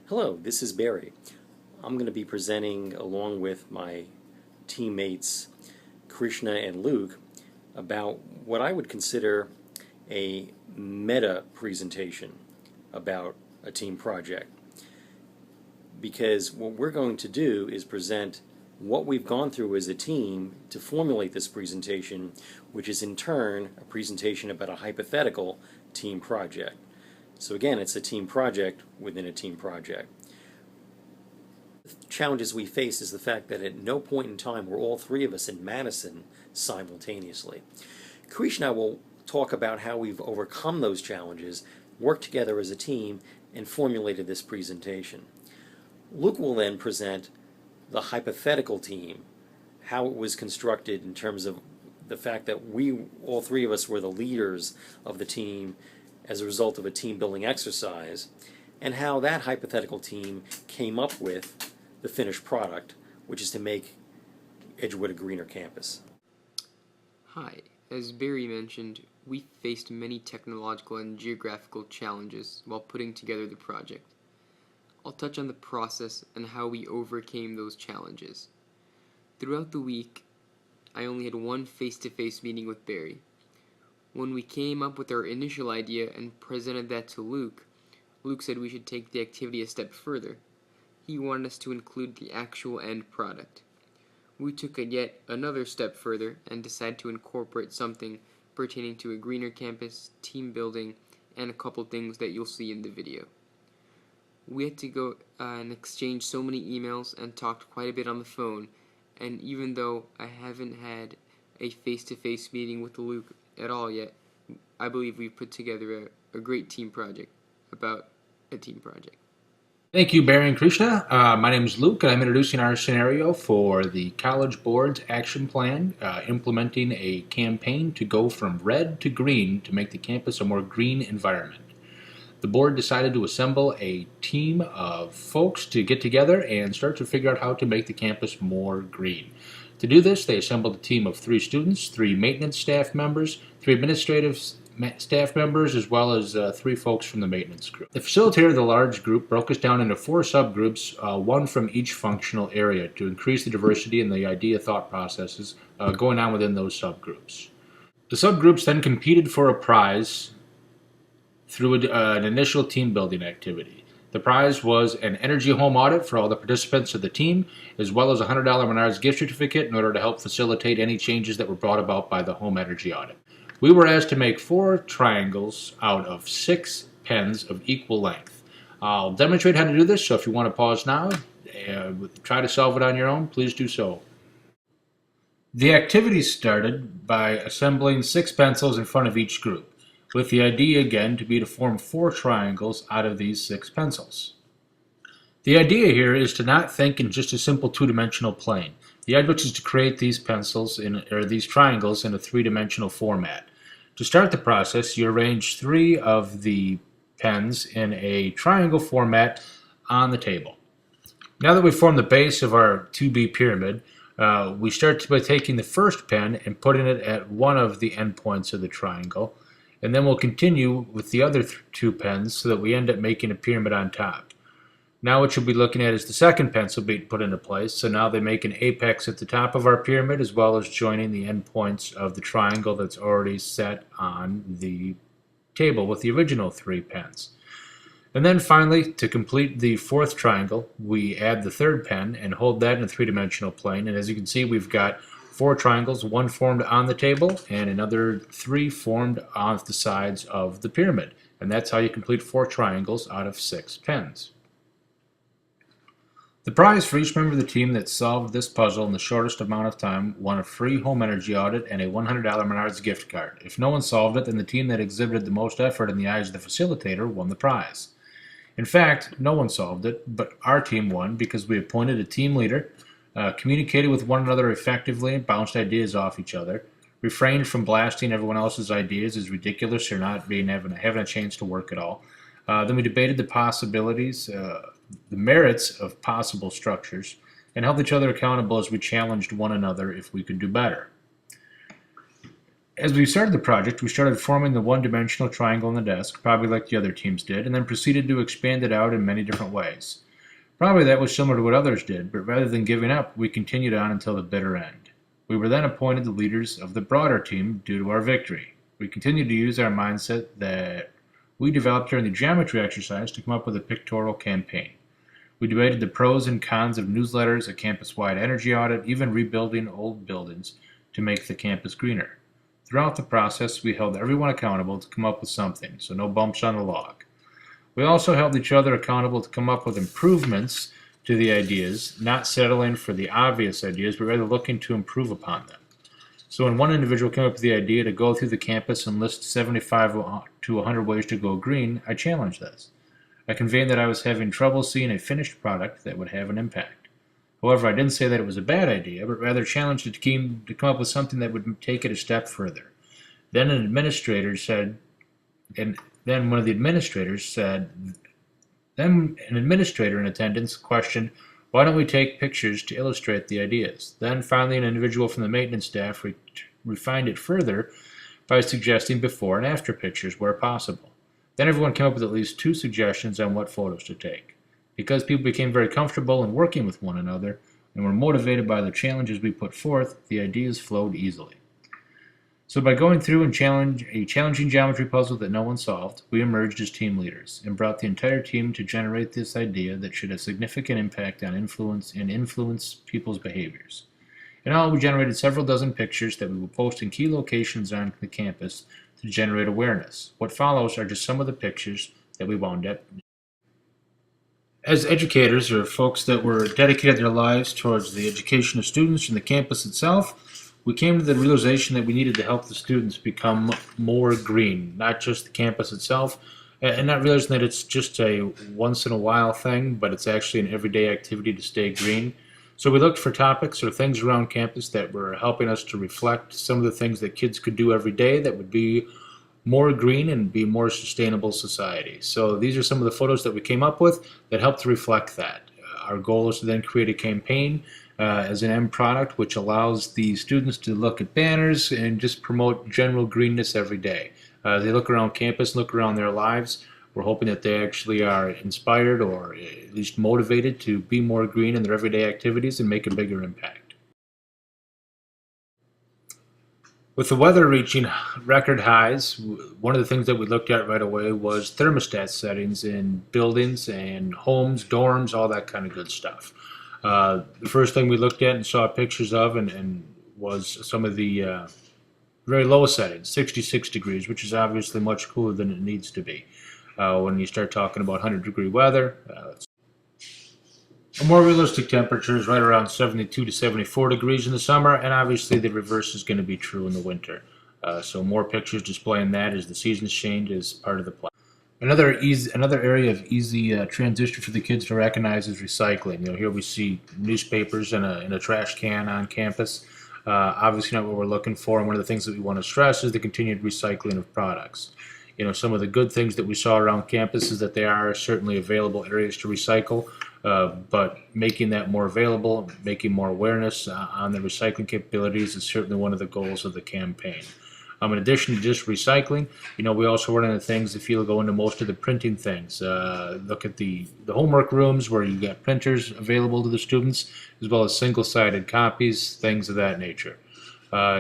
Hello, this is Barry. I'm going to be presenting along with my teammates Krishna and Luke about what I would consider a meta presentation about a team project. Because what we're going to do is present what we've gone through as a team to formulate this presentation, which is in turn a presentation about a hypothetical team project. So again, it's a team project within a team project. The challenges we face is the fact that at no point in time were all three of us in Madison simultaneously. Krishna will talk about how we've overcome those challenges, worked together as a team, and formulated this presentation. Luke will then present the hypothetical team, how it was constructed in terms of the fact that all three of us were the leaders of the team as a result of a team building exercise, and how that hypothetical team came up with the finished product, which is to make Edgewood a greener campus. Hi, as Barry mentioned, we faced many technological and geographical challenges while putting together the project. I'll touch on the process and how we overcame those challenges. Throughout the week, I only had one face-to-face meeting with Barry. When we came up with our initial idea and presented that to Luke, Luke said we should take the activity a step further. He wanted us to include the actual end product. We took it yet another step further and decided to incorporate something pertaining to a greener campus, team building, and a couple things that you'll see in the video. We had to go and exchange so many emails and talked quite a bit on the phone, and even though I haven't had a face-to-face meeting with Luke at all yet, I believe we've put together a great team project about a team project. Thank you, Barry and Krishna. My name is Luke, and I'm introducing our scenario for the College Board's action plan, implementing a campaign to go from red to green to make the campus a more green environment. The board decided to assemble a team of folks to get together and start to figure out how to make the campus more green. To do this, they assembled a team of 3 students, 3 maintenance staff members, 3 administrative staff members, as well as 3 folks from the maintenance group. The facilitator of the large group broke us down into 4 subgroups, 1 from each functional area, to increase the diversity and the idea thought processes going on within those subgroups. The subgroups then competed for a prize through an initial team building activity. The prize was an energy home audit for all the participants of the team, as well as a $100 Menards gift certificate in order to help facilitate any changes that were brought about by the home energy audit. We were asked to make 4 triangles out of 6 pens of equal length. I'll demonstrate how to do this, so if you want to pause now and try to solve it on your own, please do so. The activity started by assembling 6 pencils in front of each group, with the idea again to be to form 4 triangles out of these 6 pencils. The idea here is to not think in just a simple 2-dimensional plane. The idea is to create these pencils these triangles in a 3-dimensional format. To start the process, you arrange 3 of the pens in a triangle format on the table. Now that we've formed the base of our 2B pyramid, we start by taking the first pen and putting it at one of the endpoints of the triangle, and then we'll continue with the other 2 pens so that we end up making a pyramid on top. Now what you'll be looking at is the second pencil being put into place, so now they make an apex at the top of our pyramid as well as joining the endpoints of the triangle that's already set on the table with the original 3 pens. And then finally, to complete the 4th triangle, we add the 3rd pen and hold that in a 3-dimensional plane, and as you can see, we've got 4 triangles, 1 formed on the table and another 3 formed on the sides of the pyramid. And that's how you complete 4 triangles out of 6 pens. The prize for each member of the team that solved this puzzle in the shortest amount of time won a free home energy audit and a $100 Menards gift card. If no one solved it, then the team that exhibited the most effort in the eyes of the facilitator won the prize. In fact, no one solved it, but our team won because we appointed a team leader, communicated with one another effectively and bounced ideas off each other, refrained from blasting everyone else's ideas as ridiculous or not having a chance to work at all. Then we debated the possibilities, the merits of possible structures, and held each other accountable as we challenged one another if we could do better. As we started the project, we started forming the one-dimensional triangle on the desk, probably like the other teams did, and then proceeded to expand it out in many different ways. Probably that was similar to what others did, but rather than giving up, we continued on until the bitter end. We were then appointed the leaders of the broader team due to our victory. We continued to use our mindset that we developed during the geometry exercise to come up with a pictorial campaign. We debated the pros and cons of newsletters, a campus-wide energy audit, even rebuilding old buildings to make the campus greener. Throughout the process, we held everyone accountable to come up with something, so no bumps on the log. We also held each other accountable to come up with improvements to the ideas, not settling for the obvious ideas, but rather looking to improve upon them. So when one individual came up with the idea to go through the campus and list 75 to 100 ways to go green, I challenged this. I conveyed that I was having trouble seeing a finished product that would have an impact. However, I didn't say that it was a bad idea, but rather challenged the team to come up with something that would take it a step further. Then an administrator said, and then one of the administrators said, then an administrator in attendance questioned, why don't we take pictures to illustrate the ideas? Then finally an individual from the maintenance staff refined it further by suggesting before and after pictures where possible. Then everyone came up with at least 2 suggestions on what photos to take. Because people became very comfortable in working with one another and were motivated by the challenges we put forth, the ideas flowed easily. So by going through and a challenging geometry puzzle that no one solved, we emerged as team leaders and brought the entire team to generate this idea that should have significant impact on influence people's behaviors. In all, we generated several dozen pictures that we will post in key locations on the campus to generate awareness. What follows are just some of the pictures that we wound up. As educators, or folks that were dedicated their lives towards the education of students and the campus itself, we came to the realization that we needed to help the students become more green, not just the campus itself, and not realizing that it's just a once-in-a-while thing, but it's actually an everyday activity to stay green. So we looked for topics or things around campus that were helping us to reflect some of the things that kids could do every day that would be more green and be more sustainable society. So these are some of the photos that we came up with that help to reflect that. Our goal is to then create a campaign as an end product which allows the students to look at banners and just promote general greenness every day. They look around campus, look around their lives. We're hoping that they actually are inspired or at least motivated to be more green in their everyday activities and make a bigger impact. With the weather reaching record highs, one of the things that we looked at right away was thermostat settings in buildings and homes, dorms, all that kind of good stuff. The first thing we looked at and saw pictures of and was some of the very low settings, 66 degrees, which is obviously much cooler than it needs to be. When you start talking about 100-degree weather, a more realistic temperature is right around 72 to 74 degrees in the summer, and obviously the reverse is going to be true in the winter. So more pictures displaying that as the seasons change is part of the plan. Another area of easy transition for the kids to recognize is recycling. Here we see newspapers in a trash can on campus. Obviously not what we're looking for, and one of the things that we want to stress is the continued recycling of products. Some of the good things that we saw around campus is that there are certainly available areas to recycle, but making that more available, making more awareness on the recycling capabilities is certainly one of the goals of the campaign. In addition to just recycling, we also run into things if you go into most of the printing things. Look at the homework rooms where you got printers available to the students, as well as single-sided copies, things of that nature.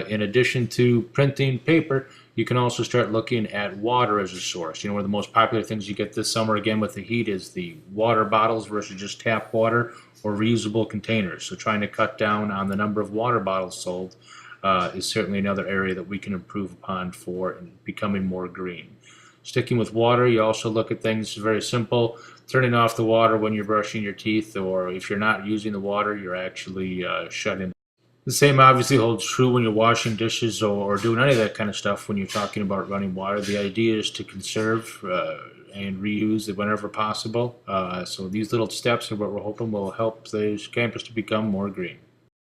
In addition to printing paper, you can also start looking at water as a source. One of the most popular things you get this summer, again with the heat, is the water bottles versus just tap water or reusable containers. So trying to cut down on the number of water bottles sold is certainly another area that we can improve upon for becoming more green. Sticking with water, you also look at things very simple, turning off the water when you're brushing your teeth, or if you're not using the water, you're actually shutting. The same obviously holds true when you're washing dishes or doing any of that kind of stuff when you're talking about running water. The idea is to conserve and reuse it whenever possible. So these little steps are what we're hoping will help the campus to become more green.